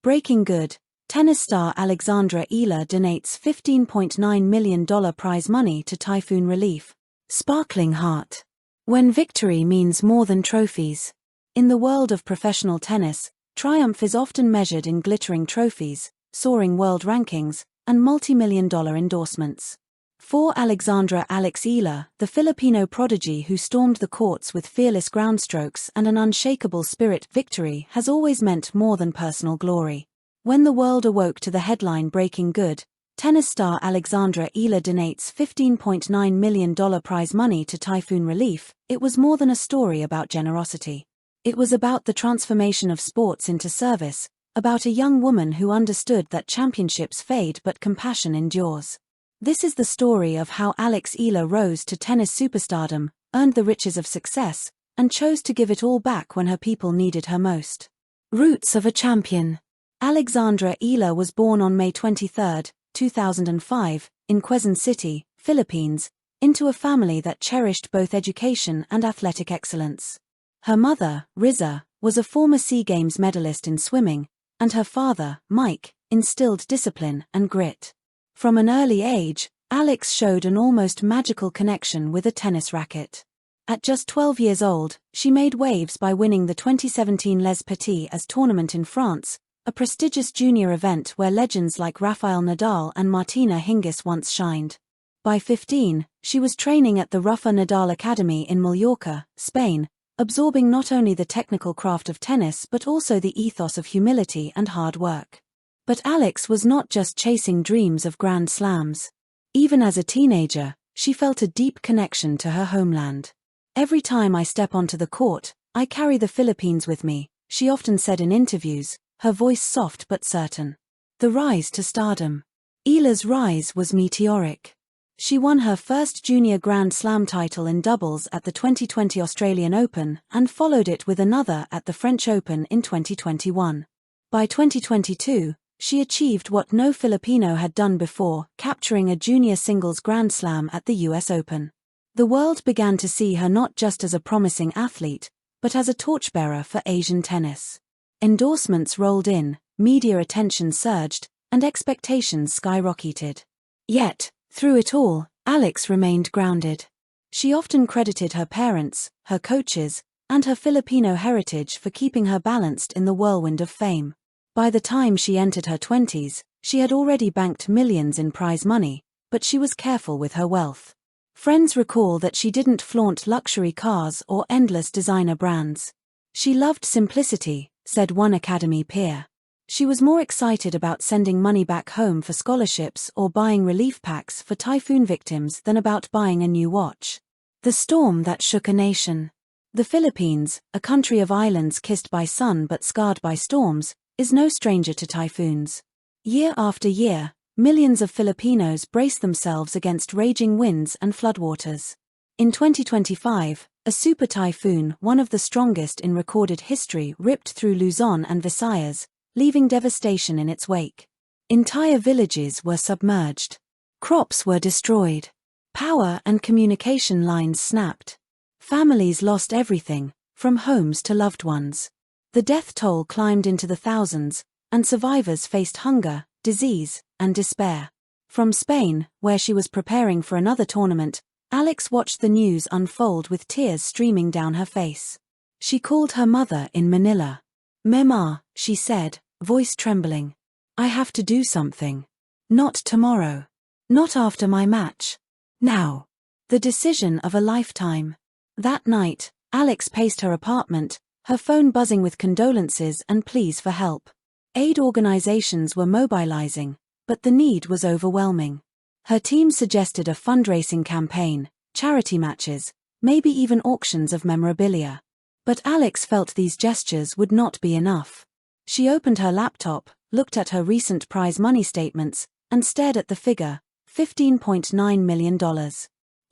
Breaking good, tennis star Alexandra Eala donates $15.9 million prize money to typhoon relief. Sparkling heart. When victory means more than trophies. In the world of professional tennis, triumph is often measured in glittering trophies, soaring world rankings, and multi-million-dollar endorsements. For Alexandra Eala, the Filipino prodigy who stormed the courts with fearless groundstrokes and an unshakable spirit, victory has always meant more than personal glory. When the world awoke to the headline Breaking Good, tennis star Alexandra Eala donates $15.9 million prize money to typhoon relief, it was more than a story about generosity. It was about the transformation of sports into service, about a young woman who understood that championships fade but compassion endures. This is the story of how Alex Eala rose to tennis superstardom, earned the riches of success, and chose to give it all back when her people needed her most. Roots of a champion. Alexandra Eala was born on May 23, 2005, in Quezon City, Philippines, into a family that cherished both education and athletic excellence. Her mother, Riza, was a former SEA Games medalist in swimming, and her father, Mike, instilled discipline and grit. From an early age, Alex showed an almost magical connection with a tennis racket. At just 12 years old, she made waves by winning the 2017 Les Petits tournament in France, a prestigious junior event where legends like Rafael Nadal and Martina Hingis once shined. By 15, she was training at the Rafa Nadal Academy in Mallorca, Spain, absorbing not only the technical craft of tennis but also the ethos of humility and hard work. But Alex was not just chasing dreams of Grand Slams. Even as a teenager, she felt a deep connection to her homeland. "Every time I step onto the court, I carry the Philippines with me," she often said in interviews, her voice soft but certain. The rise to stardom. Eala's rise was meteoric. She won her first junior Grand Slam title in doubles at the 2020 Australian Open and followed it with another at the French Open in 2021. By 2022, she achieved what no Filipino had done before, capturing a junior singles Grand Slam at the US Open. The world began to see her not just as a promising athlete, but as a torchbearer for Asian tennis. Endorsements rolled in, media attention surged, and expectations skyrocketed. Yet, through it all, Alex remained grounded. She often credited her parents, her coaches, and her Filipino heritage for keeping her balanced in the whirlwind of fame. By the time she entered her 20s, she had already banked millions in prize money, but she was careful with her wealth. Friends recall that she didn't flaunt luxury cars or endless designer brands. She loved simplicity, said one Academy peer. She was more excited about sending money back home for scholarships or buying relief packs for typhoon victims than about buying a new watch. The storm that shook a nation. The Philippines, a country of islands kissed by sun but scarred by storms, is no stranger to typhoons. Year after year, millions of Filipinos brace themselves against raging winds and floodwaters. In 2025, a super typhoon, one of the strongest in recorded history, ripped through Luzon and Visayas, leaving devastation in its wake. Entire villages were submerged. Crops were destroyed. Power and communication lines snapped. Families lost everything, from homes to loved ones. The death toll climbed into the thousands, and survivors faced hunger, disease, and despair. From Spain, where she was preparing for another tournament, Alex watched the news unfold with tears streaming down her face. She called her mother in Manila. "Mema," she said, voice trembling. "I have to do something. Not tomorrow. Not after my match. Now." The decision of a lifetime. That night, Alex paced her apartment, her phone buzzing with condolences and pleas for help. Aid organizations were mobilizing, but the need was overwhelming. Her team suggested a fundraising campaign, charity matches, maybe even auctions of memorabilia. But Alex felt these gestures would not be enough. She opened her laptop, looked at her recent prize money statements, and stared at the figure, $15.9 million.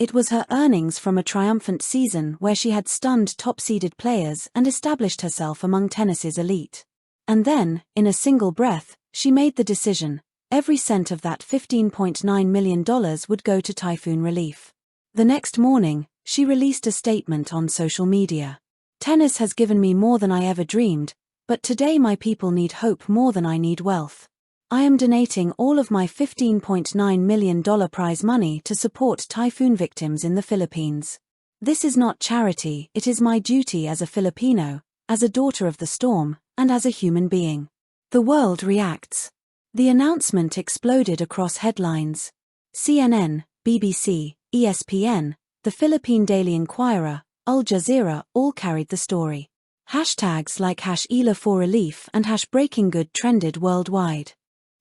It was her earnings from a triumphant season where she had stunned top-seeded players and established herself among tennis's elite. And then, in a single breath, she made the decision: every cent of that $15.9 million would go to typhoon relief. The next morning, she released a statement on social media. "Tennis has given me more than I ever dreamed, But today my people need hope more than I need wealth. I am donating all of my $15.9 million prize money to support typhoon victims in the Philippines. This is not charity, it is my duty as a Filipino, as a daughter of the storm, and as a human being. The world reacts. The announcement exploded across headlines. CNN, BBC, ESPN, the Philippine Daily Inquirer, Al Jazeera all carried the story. Hashtags like #Eala for relief and #BreakingGood trended worldwide.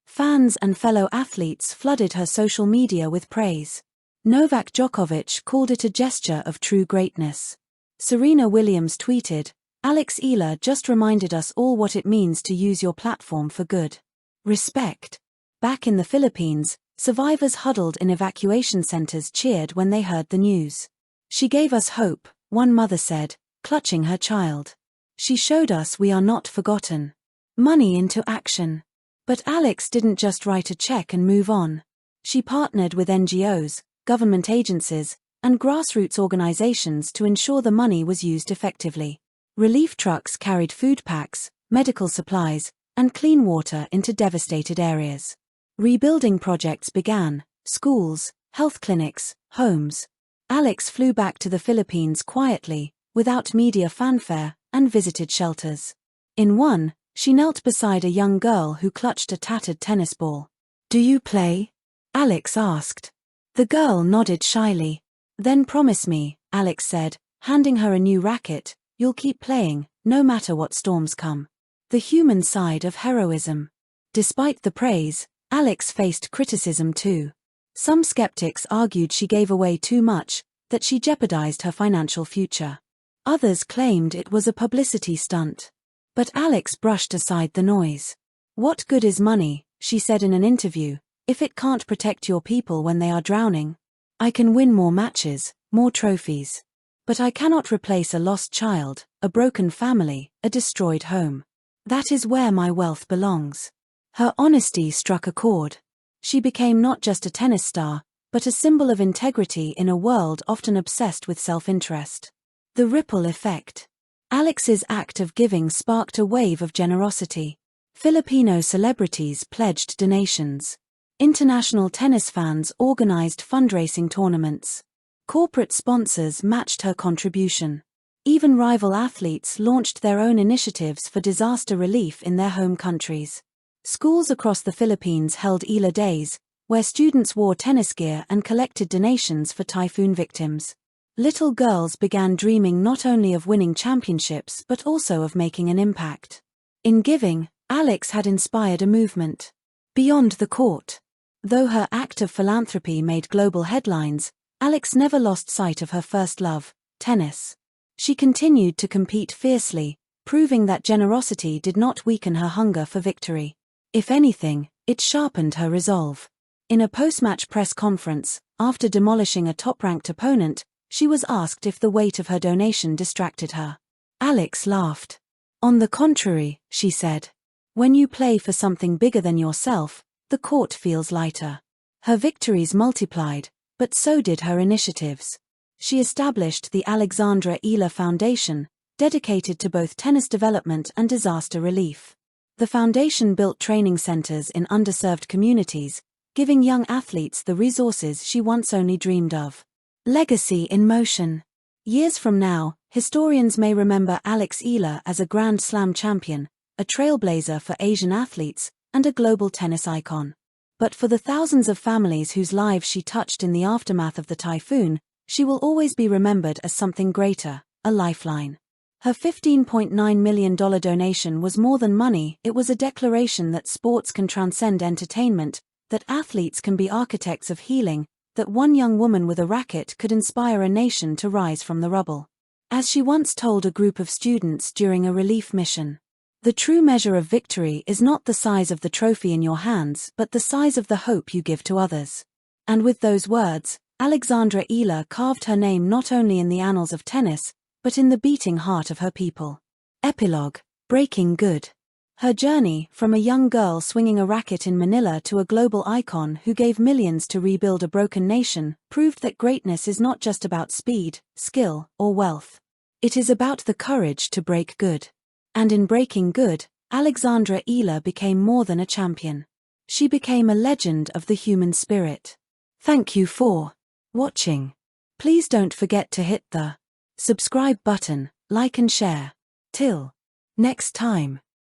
Fans and fellow athletes flooded her social media with praise. Novak Djokovic called it a gesture of true greatness. Serena Williams tweeted, "Alex Eala just reminded us all what it means to use your platform for good. Respect." Back in the Philippines, survivors huddled in evacuation centers cheered when they heard the news. "She gave us hope," one mother said, clutching her child. "She showed us we are not forgotten." Money into action. But Alex didn't just write a check and move on. She partnered with NGOs, government agencies, and grassroots organizations to ensure the money was used effectively. Relief trucks carried food packs, medical supplies, and clean water into devastated areas. Rebuilding projects began: schools, health clinics, homes. Alex flew back to the Philippines quietly, without media fanfare, and visited shelters. In one, she knelt beside a young girl who clutched a tattered tennis ball. "Do you play?" Alex asked. The girl nodded shyly. "Then promise me," Alex said, handing her a new racket, "you'll keep playing, no matter what storms come." The human side of heroism. Despite the praise, Alex faced criticism too. Some skeptics argued she gave away too much, that she jeopardized her financial future. Others claimed it was a publicity stunt. But Alex brushed aside the noise. "What good is money," she said in an interview, "if it can't protect your people when they are drowning? I can win more matches, more trophies. But I cannot replace a lost child, a broken family, a destroyed home. That is where my wealth belongs." Her honesty struck a chord. She became not just a tennis star, but a symbol of integrity in a world often obsessed with self-interest. The ripple effect. Alex's act of giving sparked a wave of generosity. Filipino celebrities pledged donations. International tennis fans organized fundraising tournaments. Corporate sponsors matched her contribution. Even rival athletes launched their own initiatives for disaster relief in their home countries. Schools across the Philippines held Eala Days, where students wore tennis gear and collected donations for typhoon victims. Little girls began dreaming not only of winning championships but also of making an impact. In giving, Alex had inspired a movement. Beyond the court. Though her act of philanthropy made global headlines, Alex never lost sight of her first love, tennis. She continued to compete fiercely, proving that generosity did not weaken her hunger for victory. If anything, it sharpened her resolve. In a post-match press conference, after demolishing a top-ranked opponent, she was asked if the weight of her donation distracted her. Alex laughed. "On the contrary," she said. "When you play for something bigger than yourself, the court feels lighter." Her victories multiplied, but so did her initiatives. She established the Alexandra Eala Foundation, dedicated to both tennis development and disaster relief. The foundation built training centers in underserved communities, giving young athletes the resources she once only dreamed of. Legacy in motion. Years from now, historians may remember Alex Eala as a Grand Slam champion, a trailblazer for Asian athletes, and a global tennis icon. But for the thousands of families whose lives she touched in the aftermath of the typhoon, she will always be remembered as something greater, a lifeline. Her $15.9 million donation was more than money, it was a declaration that sports can transcend entertainment, that athletes can be architects of healing, that one young woman with a racket could inspire a nation to rise from the rubble. As she once told a group of students during a relief mission, "The true measure of victory is not the size of the trophy in your hands but the size of the hope you give to others." And with those words, Alexandra Eala carved her name not only in the annals of tennis, but in the beating heart of her people. Epilogue. Breaking Good. Her journey, from a young girl swinging a racket in Manila to a global icon who gave millions to rebuild a broken nation, proved that greatness is not just about speed, skill, or wealth. It is about the courage to break good. And in breaking good, Alexandra Eala became more than a champion. She became a legend of the human spirit. Thank you for watching. Please don't forget to hit the subscribe button, like and share. Till next time.